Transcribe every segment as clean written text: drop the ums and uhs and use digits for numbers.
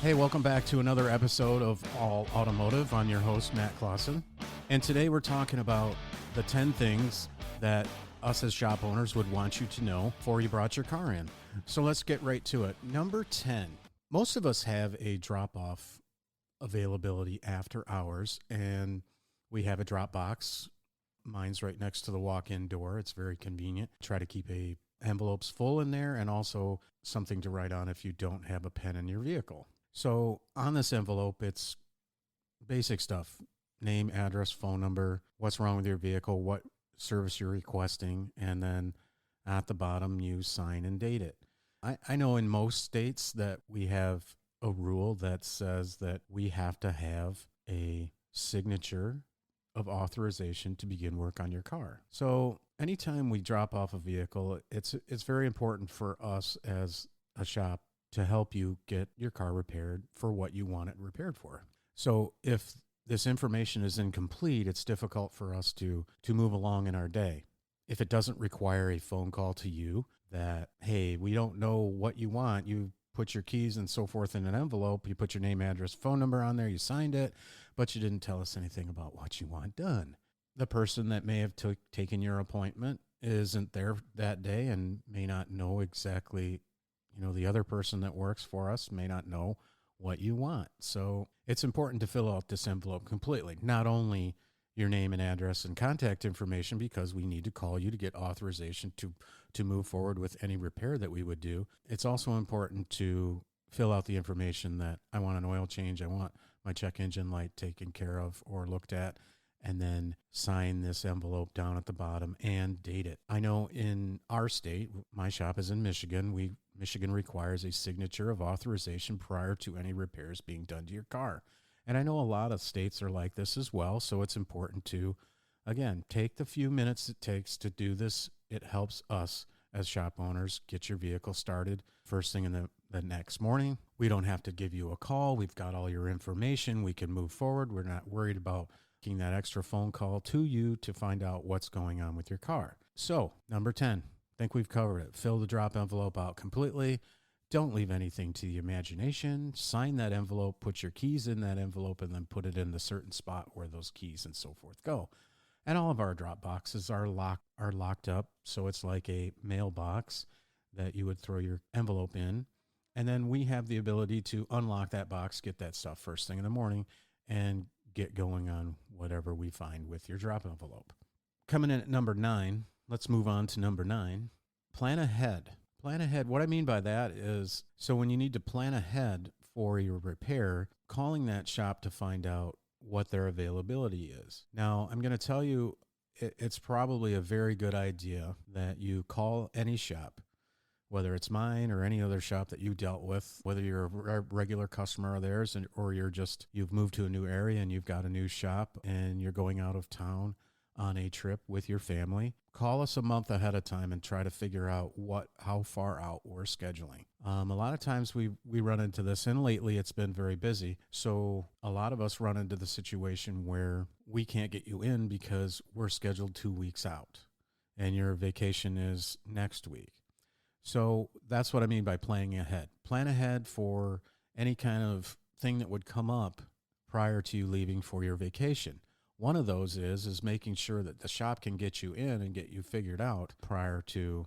Hey, welcome back to another episode of All Automotive. I'm your host, Matt Clausen. And today we're talking about the 10 things that us as shop owners would want you to know before you brought your car in. So let's get right to it. Number 10, most of us have a drop-off availability after hours, and we have a drop box. Mine's right next to the walk-in door. It's very convenient. Try to keep envelopes full in there and also something to write on if you don't have a pen in your vehicle. So on this envelope, it's basic stuff: name, address, phone number, what's wrong with your vehicle, what service you're requesting, and then at the bottom, you sign and date it. I know in most states that we have a rule that says that we have to have a signature of authorization to begin work on your car. So anytime we drop off a vehicle, it's very important for us as a shop to help you get your car repaired for what you want it repaired for. So if this information is incomplete, it's difficult for us to move along in our day. If it doesn't require a phone call to you that, hey, we don't know what you want, you put your keys and so forth in an envelope, you put your name, address, phone number on there, you signed it, but you didn't tell us anything about what you want done. The person that may have taken your appointment isn't there that day and may not know exactly. The other person that works for us may not know what you want. So it's important to fill out this envelope completely. Not only your name and address and contact information, because we need to call you to get authorization to move forward with any repair that we would do. It's also important to fill out the information that I want an oil change, I want my check engine light taken care of or looked at, and then sign this envelope down at the bottom and date it. I know in our state, my shop is in Michigan, Michigan requires a signature of authorization prior to any repairs being done to your car. And I know a lot of states are like this as well, so it's important to, again, take the few minutes it takes to do this. It helps us as shop owners get your vehicle started first thing in the next morning. We don't have to give you a call. We've got all your information. We can move forward. We're not worried about making that extra phone call to you to find out what's going on with your car. So, number 10. I think we've covered it. Fill the drop envelope out completely. Don't leave anything to the imagination. Sign that envelope, put your keys in that envelope, and then put it in the certain spot where those keys and so forth go. And all of our drop boxes are locked up, so it's like a mailbox that you would throw your envelope in. And then we have the ability to unlock that box, get that stuff first thing in the morning, and get going on whatever we find with your drop envelope. Coming in at number 9, let's move on to number 9. Plan ahead. Plan ahead. What I mean by that is, so when you need to plan ahead for your repair, calling that shop to find out what their availability is. Now, I'm going to tell you, it's probably a very good idea that you call any shop, whether it's mine or any other shop that you dealt with, whether you're a regular customer of theirs or you've moved to a new area and you've got a new shop and you're going out of town on a trip with your family. Call us a month ahead of time and try to figure out how far out we're scheduling. A lot of times we run into this, and lately it's been very busy. So a lot of us run into the situation where we can't get you in because we're scheduled 2 weeks out and your vacation is next week. So that's what I mean by planning ahead. Plan ahead for any kind of thing that would come up prior to you leaving for your vacation. One of those is making sure that the shop can get you in and get you figured out prior to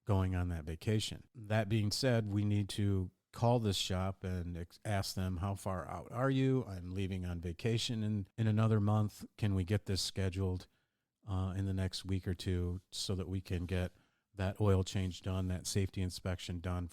going on that vacation. That being said, we need to call this shop and ask them, how far out are you? I'm leaving on vacation in another month. Can we get this scheduled in the next week or two so that we can get that oil change done, that safety inspection done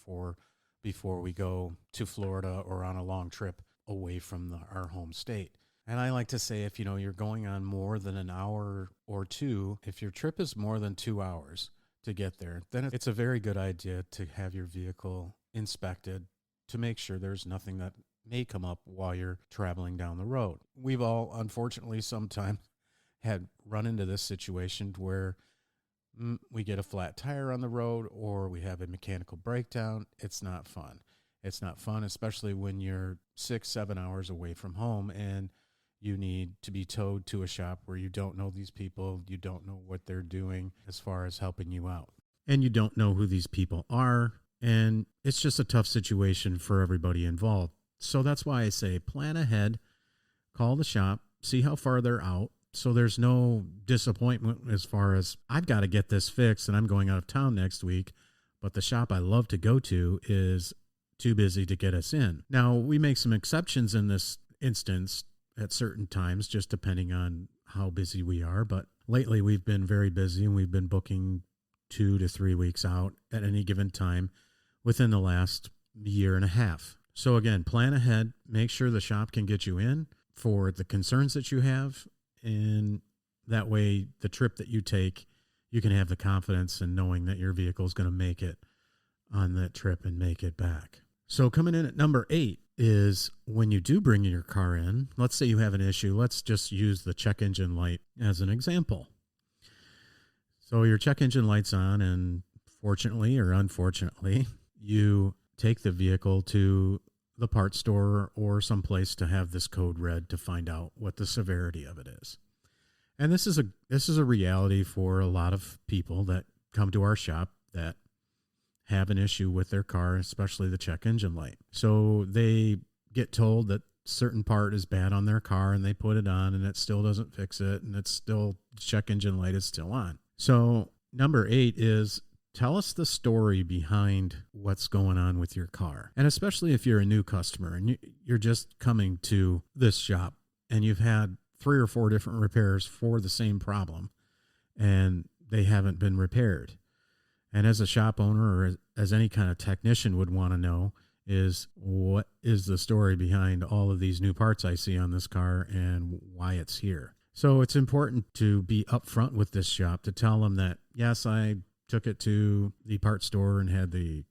before we go to Florida or on a long trip away from our home state? And I like to say, if you're going on more than an hour or two, if your trip is more than 2 hours to get there, then it's a very good idea to have your vehicle inspected to make sure there's nothing that may come up while you're traveling down the road. We've all, unfortunately, sometimes had run into this situation where we get a flat tire on the road or we have a mechanical breakdown. It's not fun. It's not fun, especially when you're 6-7 hours away from home and you need to be towed to a shop where you don't know these people, you don't know what they're doing as far as helping you out, and you don't know who these people are, and it's just a tough situation for everybody involved. So that's why I say plan ahead, call the shop, see how far they're out. So there's no disappointment as far as I've got to get this fixed and I'm going out of town next week, but the shop I love to go to is too busy to get us in. Now, we make some exceptions in this instance at certain times, just depending on how busy we are. But lately we've been very busy and we've been booking 2 to 3 weeks out at any given time within the last year and a half. So again, plan ahead, make sure the shop can get you in for the concerns that you have. And that way the trip that you take, you can have the confidence in knowing that your vehicle is going to make it on that trip and make it back. So coming in at number 8 is when you do bring your car in, let's say you have an issue. Let's just use the check engine light as an example. So your check engine light's on, and fortunately or unfortunately, you take the vehicle to the parts store or someplace to have this code read to find out what the severity of it is. And this is a reality for a lot of people that come to our shop that have an issue with their car, especially the check engine light. So they get told that certain part is bad on their car and they put it on and it still doesn't fix it, and it's still, check engine light is still on. So number 8 is tell us the story behind what's going on with your car. And especially if you're a new customer and you're just coming to this shop and you've had 3 or 4 different repairs for the same problem and they haven't been repaired. And as a shop owner or as any kind of technician would want to know is, what is the story behind all of these new parts I see on this car and why it's here? So it's important to be upfront with this shop to tell them that, yes, I took it to the parts store and had the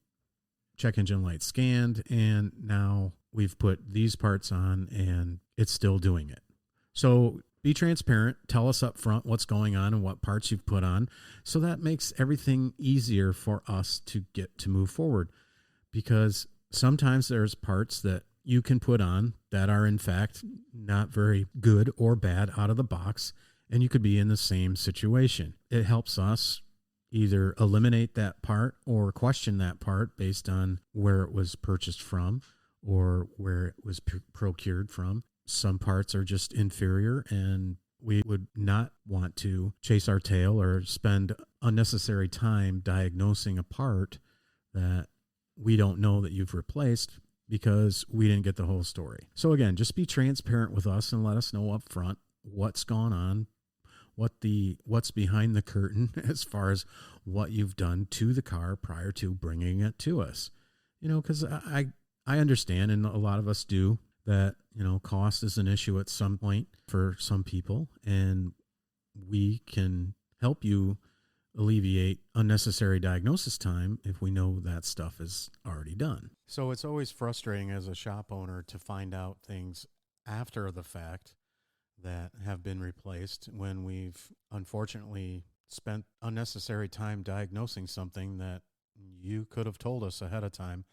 check engine light scanned, and now we've put these parts on and it's still doing it. So be transparent. Tell us up front what's going on and what parts you've put on. So that makes everything easier for us to get to move forward, because sometimes there's parts that you can put on that are in fact not very good or bad out of the box, and you could be in the same situation. It helps us either eliminate that part or question that part based on where it was purchased from or where it was procured from. Some parts are just inferior, and we would not want to chase our tail or spend unnecessary time diagnosing a part that we don't know that you've replaced because we didn't get the whole story. So again, just be transparent with us and let us know up front what's going on, what's behind the curtain as far as what you've done to the car prior to bringing it to us. You know, because I understand, and a lot of us do, that, you know, cost is an issue at some point for some people, and we can help you alleviate unnecessary diagnosis time if we know that stuff is already done. So it's always frustrating as a shop owner to find out things after the fact that have been replaced when we've unfortunately spent unnecessary time diagnosing something that you could have told us ahead of time.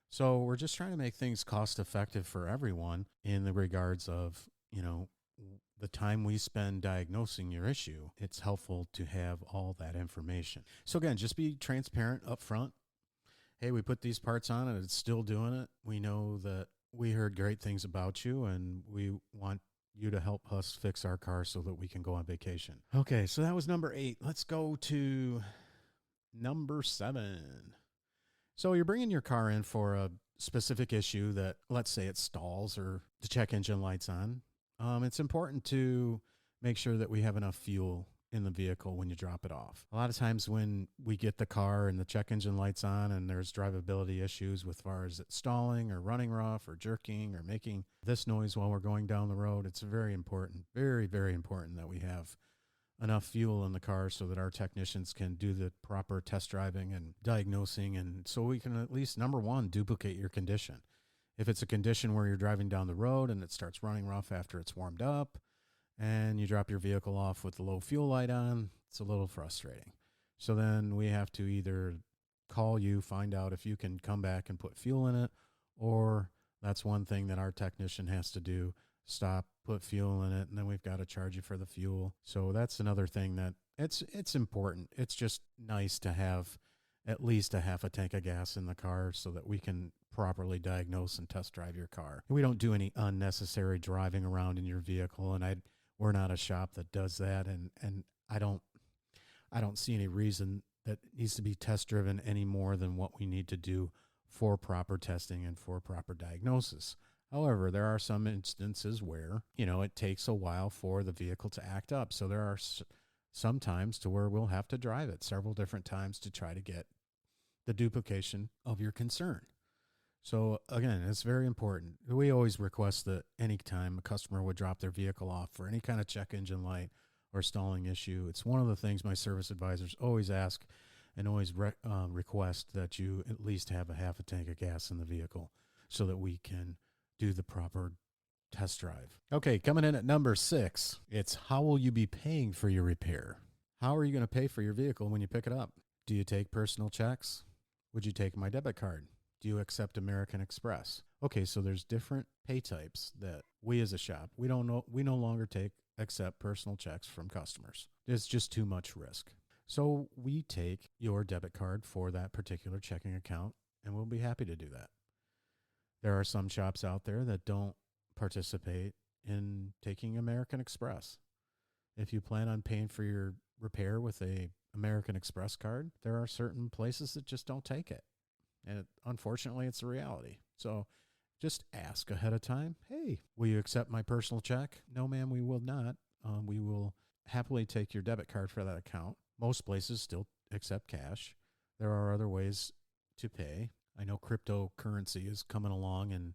So we're just trying to make things cost effective for everyone in the regards of, you know, the time we spend diagnosing your issue. It's helpful to have all that information. So again, just be transparent up front. Hey, we put these parts on and it's still doing it. We know that we heard great things about you and we want you to help us fix our car so that we can go on vacation. Okay, so that was number 8. Let's go to number 7. So you're bringing your car in for a specific issue that, let's say it stalls or the check engine light's on. It's important to make sure that we have enough fuel in the vehicle when you drop it off. A lot of times when we get the car and the check engine light's on and there's drivability issues with far as it stalling or running rough or jerking or making this noise while we're going down the road, it's very important, very, very important that we have enough fuel in the car so that our technicians can do the proper test driving and diagnosing, and so we can at least, number one, duplicate your condition. If it's a condition where you're driving down the road and it starts running rough after it's warmed up and you drop your vehicle off with the low fuel light on, it's a little frustrating. So then we have to either call you, find out if you can come back and put fuel in it, or that's one thing that our technician has to do, stop, put fuel in it, and then we've got to charge you for the fuel. So that's another thing that it's important. It's just nice to have at least a half a tank of gas in the car so that we can properly diagnose and test drive your car. We don't do any unnecessary driving around in your vehicle, and we're not a shop that does that, and I don't see any reason that needs to be test driven any more than what we need to do for proper testing and for proper diagnosis. However, there are some instances where, it takes a while for the vehicle to act up. So there are some times to where we'll have to drive it several different times to try to get the duplication of your concern. So again, it's very important. We always request that anytime a customer would drop their vehicle off for any kind of check engine light or stalling issue, it's one of the things my service advisors always ask and always request that you at least have a half a tank of gas in the vehicle so that we can do the proper test drive. Okay, coming in at number 6, it's how will you be paying for your repair? How are you going to pay for your vehicle when you pick it up? Do you take personal checks? Would you take my debit card? Do you accept American Express? Okay, so there's different pay types that we as a shop, we no longer accept personal checks from customers. It's just too much risk. So we take your debit card for that particular checking account, and we'll be happy to do that. There are some shops out there that don't participate in taking American Express. If you plan on paying for your repair with a American Express card, there are certain places that just don't take it. And unfortunately, it's a reality. So just ask ahead of time, hey, will you accept my personal check? No, ma'am, we will not. We will happily take your debit card for that account. Most places still accept cash. There are other ways to pay. I know cryptocurrency is coming along, and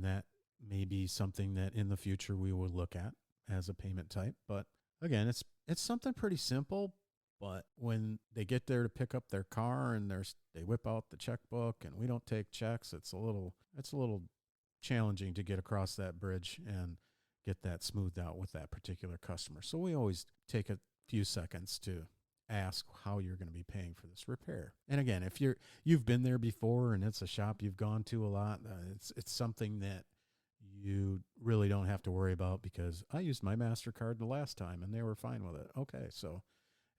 that may be something that in the future we will look at as a payment type. But again, it's something pretty simple. But when they get there to pick up their car and they whip out the checkbook and we don't take checks, it's a little challenging to get across that bridge and get that smoothed out with that particular customer. So we always take a few seconds to ask how you're going to be paying for this repair. And again, if you've been there before and it's a shop you've gone to a lot, it's something that you really don't have to worry about because I used my MasterCard the last time and they were fine with it. Okay, so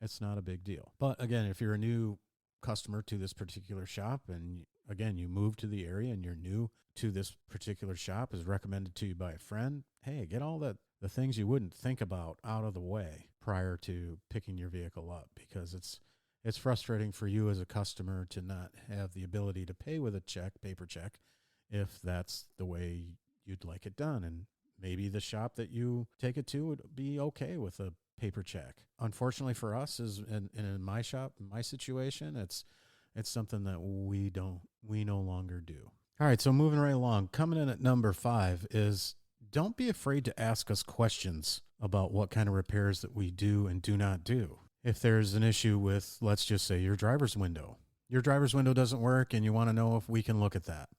it's not a big deal. But again, if you're a new customer to this particular shop and again, you move to the area and you're new to this particular shop, is recommended to you by a friend, hey, get all the things you wouldn't think about out of the way prior to picking your vehicle up, because it's frustrating for you as a customer to not have the ability to pay with a paper check, if that's the way you'd like it done. And maybe the shop that you take it to would be okay with a paper check. Unfortunately for us, in my shop, in my situation, it's something that we no longer do. All right, so moving right along, coming in at number 5 is don't be afraid to ask us questions about what kind of repairs that we do and do not do. If there's an issue with, let's just say, your driver's window doesn't work and you want to know if we can look at that,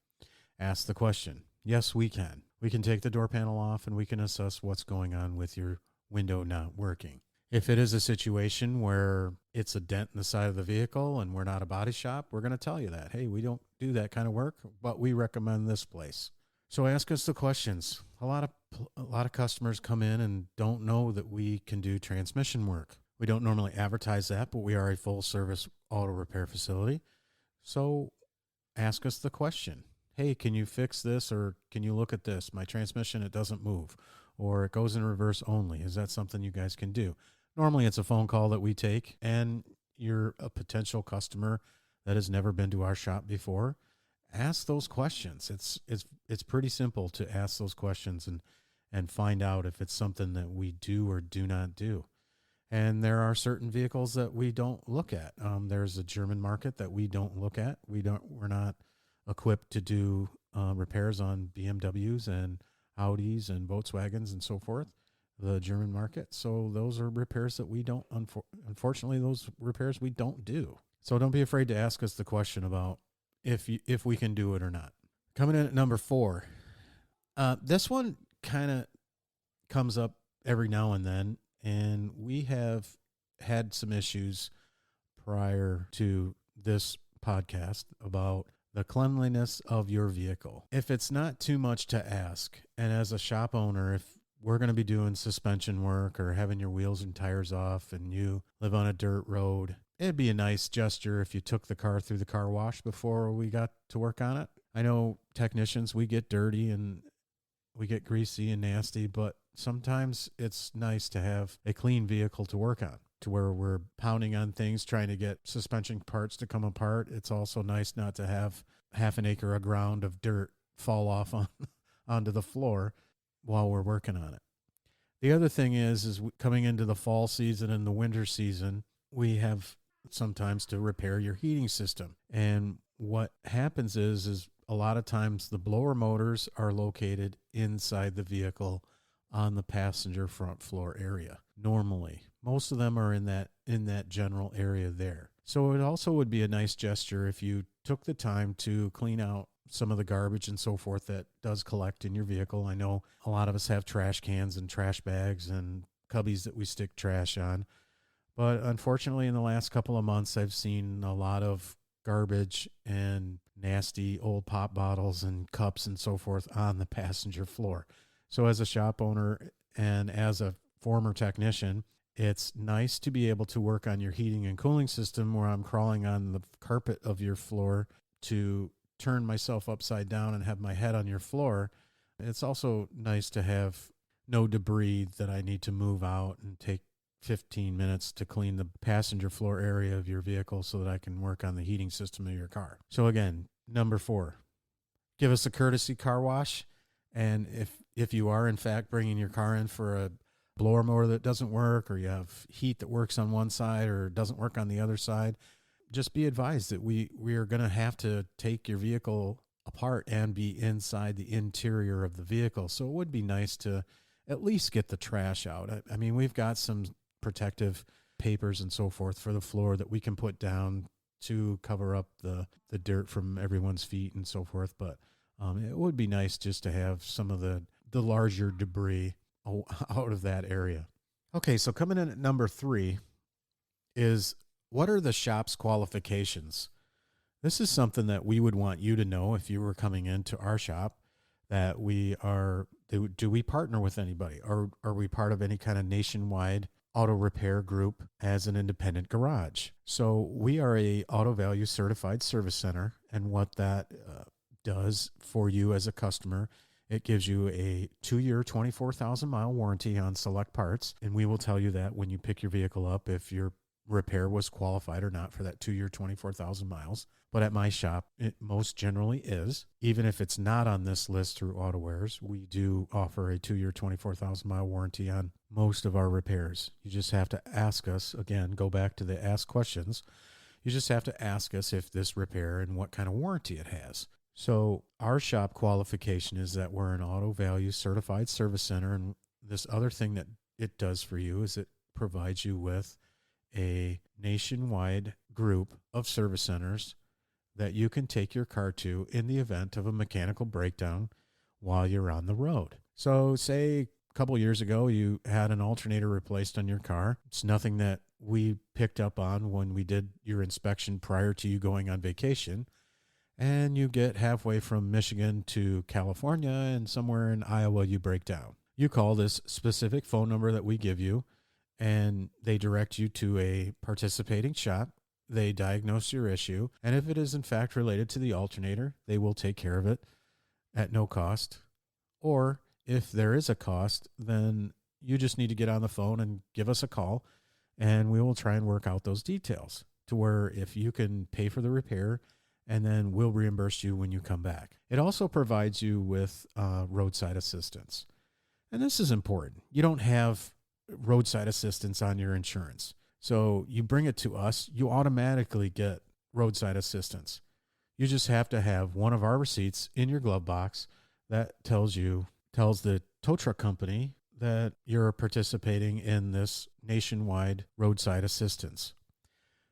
ask the question. Yes, we can. We can take the door panel off and we can assess what's going on with your window not working. If it is a situation where it's a dent in the side of the vehicle and we're not a body shop, we're going to tell you that, hey, we don't do that kind of work, but we recommend this place. So ask us the questions. A lot of customers come in and don't know that we can do transmission work. We don't normally advertise that, but we are a full service auto repair facility. So ask us the question. Hey, can you fix this, or can you look at this? My transmission, it doesn't move, or it goes in reverse only. Is that something you guys can do? Normally it's a phone call that we take, and you're a potential customer that has never been to our shop before. Ask those questions. It's pretty simple to ask those questions and find out if it's something that we do or do not do. And there are certain vehicles that we don't look at. There's a German market that we don't look at. We're not equipped to do repairs on BMWs and Audis and Volkswagens and so forth, the German market. So those are repairs that we don't, unfortunately, those repairs we don't do. So don't be afraid to ask us the question about if we can do it or not. Coming in at number 4. This one kind of comes up every now and then, and we have had some issues prior to this podcast about the cleanliness of your vehicle. If it's not too much to ask, and as a shop owner, if we're going to be doing suspension work or having your wheels and tires off and you live on a dirt road, It'd be a nice gesture if you took the car through the car wash before we got to work on it. I know technicians, we get dirty and we get greasy and nasty, but sometimes it's nice to have a clean vehicle to work on, to where we're pounding on things, trying to get suspension parts to come apart. It's also nice not to have half an acre of ground of dirt fall off onto the floor while we're working on it. The other thing is coming into the fall season and the winter season, we have sometimes to repair your heating system. And what happens is a lot of times the blower motors are located inside the vehicle on the passenger front floor area. Normally, most of them are in that general area there. So it also would be a nice gesture if you took the time to clean out some of the garbage and so forth that does collect in your vehicle. I know a lot of us have trash cans and trash bags and cubbies that we stick trash on. But unfortunately, in the last couple of months, I've seen a lot of garbage and nasty old pop bottles and cups and so forth on the passenger floor. So as a shop owner and as a former technician, it's nice to be able to work on your heating and cooling system where I'm crawling on the carpet of your floor to turn myself upside down and have my head on your floor. It's also nice to have no debris that I need to move out and take 15 minutes to clean the passenger floor area of your vehicle so that I can work on the heating system of your car. So again, number 4, give us a courtesy car wash. And if you are in fact bringing your car in for a blower motor that doesn't work, or you have heat that works on one side or doesn't work on the other side, just be advised that we are going to have to take your vehicle apart and be inside the interior of the vehicle. So it would be nice to at least get the trash out. I mean, we've got some protective papers and so forth for the floor that we can put down to cover up the dirt from everyone's feet and so forth. But it would be nice just to have some of the larger debris out of that area. Okay, so coming in at number 3 is, what are the shop's qualifications? This is something that we would want you to know if you were coming into our shop, that do we partner with anybody? Or are we part of any kind of nationwide auto repair group as an independent garage? So we are a Auto Value certified service center. And what that does for you as a customer, it gives you a 2-year, 24,000-mile warranty on select parts. And we will tell you that when you pick your vehicle up, if your repair was qualified or not for that 2-year, 24,000 miles. But at my shop, it most generally is. Even if it's not on this list through AutoWares, we do offer a 2-year, 24,000-mile warranty on most of our repairs. You just have to ask us, again, go back to the ask questions. You just have to ask us if this repair and what kind of warranty it has. So our shop qualification is that we're an Auto Value certified service center. And this other thing that it does for you is it provides you with a nationwide group of service centers that you can take your car to in the event of a mechanical breakdown while you're on the road. So say a couple years ago, you had an alternator replaced on your car. It's nothing that we picked up on when we did your inspection prior to you going on vacation. And you get halfway from Michigan to California, and somewhere in Iowa you break down. You call this specific phone number that we give you, and they direct you to a participating shop. They diagnose your issue, and if it is in fact related to the alternator, they will take care of it at no cost. Or if there is a cost, then you just need to get on the phone and give us a call, and we will try and work out those details to where if you can pay for the repair, and then we'll reimburse you when you come back. It also provides you with roadside assistance. And this is important. You don't have roadside assistance on your insurance. So you bring it to us, you automatically get roadside assistance. You just have to have one of our receipts in your glove box that tells the tow truck company that you're participating in this nationwide roadside assistance.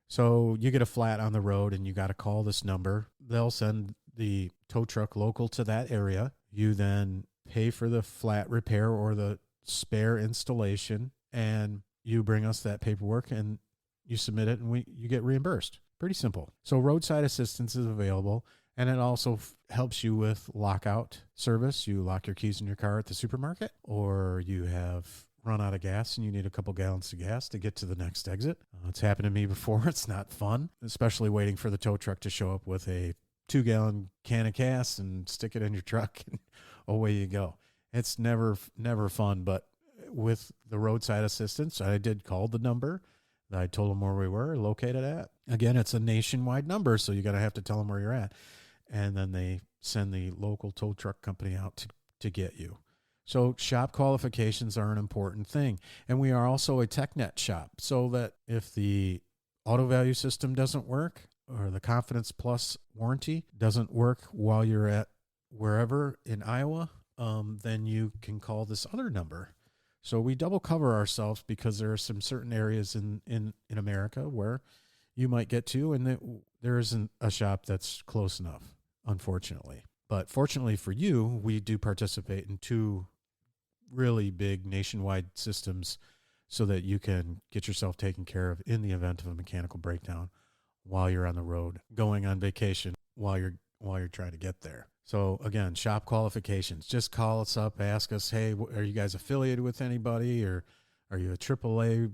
So you get a flat on the road and you got to call this number. They'll send the tow truck local to that area. You then pay for the flat repair or the spare installation, and you bring us that paperwork and you submit it, and you get reimbursed. Pretty simple. So roadside assistance is available, and it also helps you with lockout service. You lock your keys in your car at the supermarket, or you have run out of gas and you need a couple gallons of gas to get to the next exit. It's happened to me before. It's not fun, especially waiting for the tow truck to show up with a 2-gallon can of gas and stick it in your truck and away you go. It's never fun, but with the roadside assistance, I did call the number. I told them where we were located at. Again, it's a nationwide number, so you got to have to tell them where you're at. And then they send the local tow truck company out to get you. So shop qualifications are an important thing. And we are also a TechNet shop, so that if the auto value system doesn't work or the Confidence Plus warranty doesn't work while you're at wherever in Iowa, then you can call this other number. So we double cover ourselves because there are some certain areas in America where you might get to, and there isn't a shop that's close enough, unfortunately. But fortunately for you, we do participate in 2 really big nationwide systems so that you can get yourself taken care of in the event of a mechanical breakdown while you're on the road, going on vacation while you're trying to get there. So again, shop qualifications. Just call us up, ask us, hey, are you guys affiliated with anybody, or are you a AAA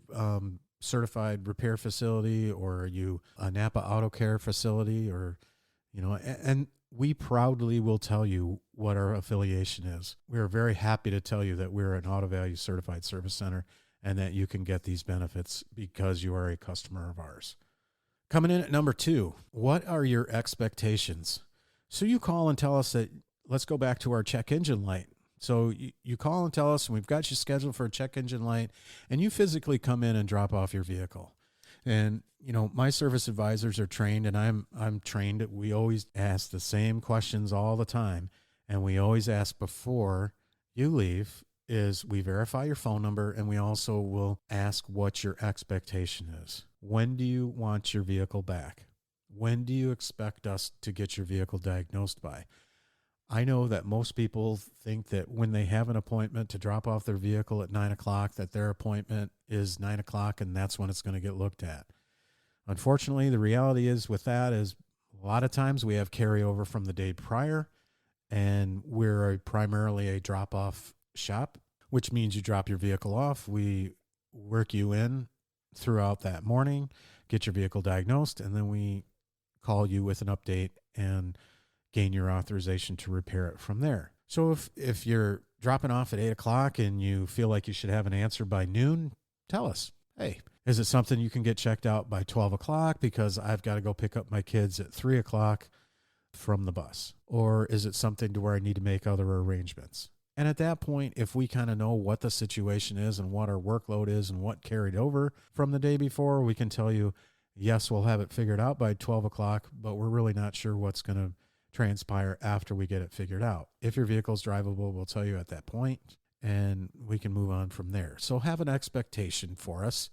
certified repair facility, or are you a Napa Auto Care facility, or and we proudly will tell you what our affiliation is. We are very happy to tell you that we're an Auto Value Certified Service Center and that you can get these benefits because you are a customer of ours. Coming in at number 2, what are your expectations? So you call and tell us that, let's go back to our check engine light. So you call and tell us, and we've got you scheduled for a check engine light, and you physically come in and drop off your vehicle. And, my service advisors are trained, and I'm trained. We always ask the same questions all the time. And we always ask before you leave is we verify your phone number, and we also will ask what your expectation is. When do you want your vehicle back? When do you expect us to get your vehicle diagnosed by? I know that most people think that when they have an appointment to drop off their vehicle at 9 o'clock, that their appointment is 9 o'clock and that's when it's going to get looked at. Unfortunately, the reality is with that is a lot of times we have carryover from the day prior, and we're primarily a drop-off shop, which means you drop your vehicle off. We work you in throughout that morning, get your vehicle diagnosed, and then we call you with an update and gain your authorization to repair it from there. So if you're dropping off at 8 o'clock and you feel like you should have an answer by noon, tell us, hey, is it something you can get checked out by 12 o'clock because I've got to go pick up my kids at 3 o'clock from the bus? Or is it something to where I need to make other arrangements? And at that point, if we kind of know what the situation is and what our workload is and what carried over from the day before, we can tell you, yes, we'll have it figured out by 12 o'clock, but we're really not sure what's going to transpire after we get it figured out. If your vehicle's drivable, we'll tell you at that point, and we can move on from there. So have an expectation for us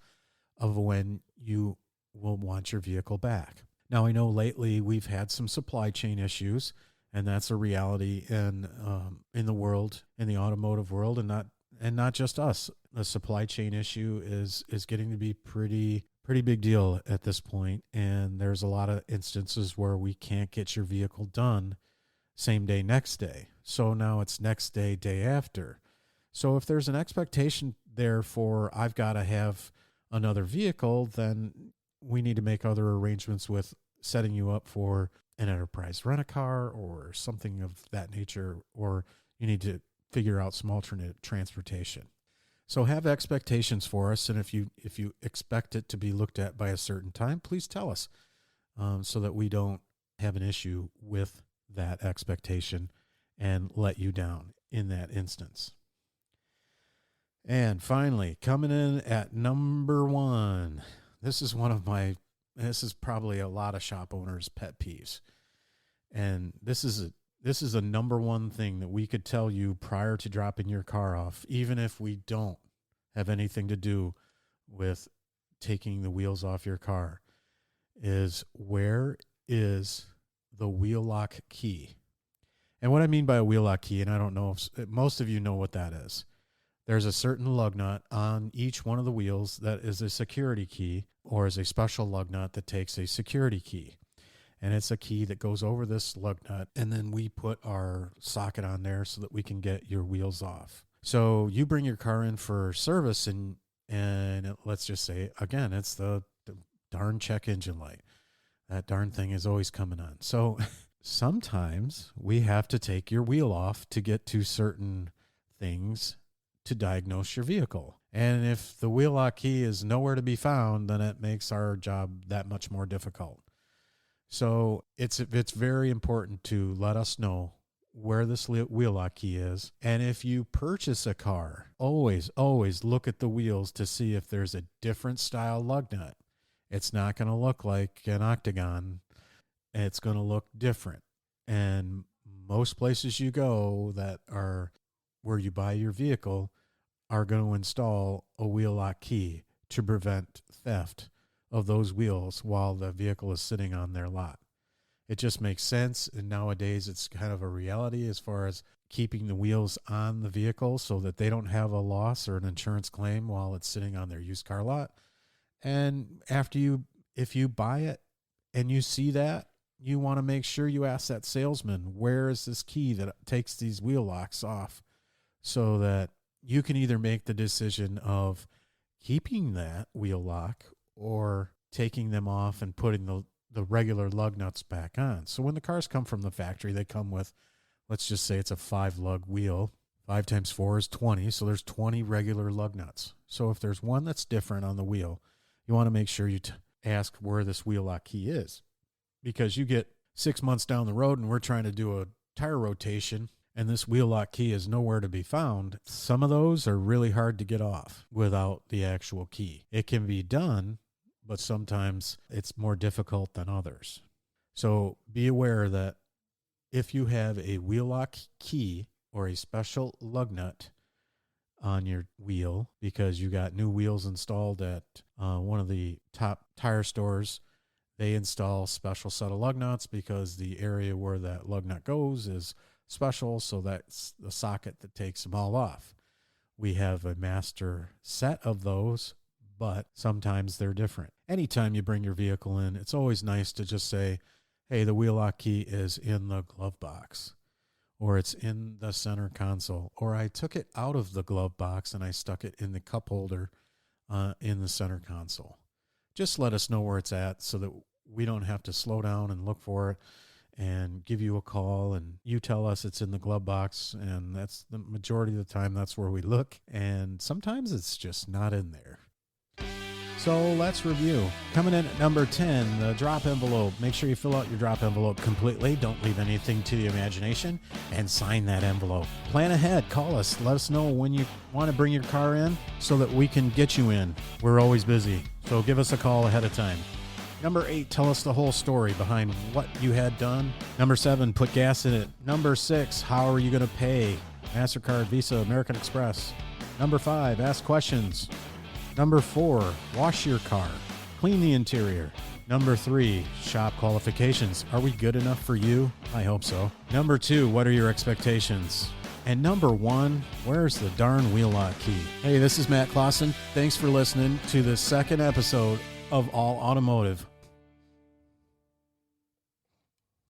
of when you will want your vehicle back. Now, I know lately we've had some supply chain issues, and that's a reality in the world, in the automotive world, and not just us. The supply chain issue is getting to be pretty big deal at this point, and there's a lot of instances where we can't get your vehicle done same day, next day. So now it's next day, day after. So if there's an expectation there for I've got to have another vehicle, then we need to make other arrangements with setting you up for an enterprise rent-a-car or something of that nature, or you need to figure out some alternate transportation. So have expectations for us, and if you expect it to be looked at by a certain time, please tell us so that we don't have an issue with that expectation and let you down in that instance. And finally, coming in at number 1, this is probably a lot of shop owners' pet peeves, and this is a number 1 thing that we could tell you prior to dropping your car off, even if we don't have anything to do with taking the wheels off your car, is where is the wheel lock key? And what I mean by a wheel lock key, and I don't know if most of you know what that is. There's a certain lug nut on each one of the wheels that is a security key, or is a special lug nut that takes a security key. And it's a key that goes over this lug nut, and then we put our socket on there so that we can get your wheels off. So you bring your car in for service, and let's just say, again, it's the darn check engine light. That darn thing is always coming on. So sometimes we have to take your wheel off to get to certain things to diagnose your vehicle. And if the wheel lock key is nowhere to be found, then it makes our job that much more difficult. So it's very important to let us know where this wheel lock key is. And if you purchase a car, always look at the wheels to see if there's a different style lug nut. It's not going to look like an octagon. It's going to look different. And most places you go that are where you buy your vehicle are going to install a wheel lock key to prevent theft of those wheels while the vehicle is sitting on their lot. It just makes sense, and nowadays it's kind of a reality as far as keeping the wheels on the vehicle so that they don't have a loss or an insurance claim while it's sitting on their used car lot. And if you buy it and you see that, you want to make sure you ask that salesman, where is this key that takes these wheel locks off, so that you can either make the decision of keeping that wheel lock or taking them off and putting the regular lug nuts back on. So when the cars come from the factory, they come with, let's just say it's a 5-lug wheel. 5 times 4 is 20. So there's 20 regular lug nuts. So if there's one that's different on the wheel, you want to make sure you ask where this wheel lock key is, because you get 6 months down the road and we're trying to do a tire rotation and this wheel lock key is nowhere to be found. Some of those are really hard to get off without the actual key. It can be done, but sometimes it's more difficult than others. So be aware that if you have a wheel lock key or a special lug nut on your wheel because you got new wheels installed at one of the top tire stores, they install special set of lug nuts because the area where that lug nut goes is special, so that's the socket that takes them all off. We have a master set of those, but sometimes they're different. Anytime you bring your vehicle in, it's always nice to just say, hey, the wheel lock key is in the glove box, or it's in the center console, or I took it out of the glove box and I stuck it in the cup holder in the center console. Just let us know where it's at so that we don't have to slow down and look for it and give you a call and you tell us it's in the glove box, and that's the majority of the time that's where we look, and sometimes it's just not in there. So let's review. Coming in at number 10, the drop envelope. Make sure you fill out your drop envelope completely. Don't leave anything to the imagination, and sign that envelope. Plan ahead. Call us. Let us know when you want to bring your car in so that we can get you in. We're always busy, so give us a call ahead of time. Number 8, tell us the whole story behind what you had done. Number 7, put gas in it. Number 6, how are you going to pay? MasterCard, Visa, American Express. Number 5, ask questions. Number 4, wash your car. Clean the interior. Number 3, shop qualifications. Are we good enough for you? I hope so. Number 2, what are your expectations? And number 1, where's the darn wheel lock key? Hey, this is Matt Clausen. Thanks for listening to the second episode of All Automotive.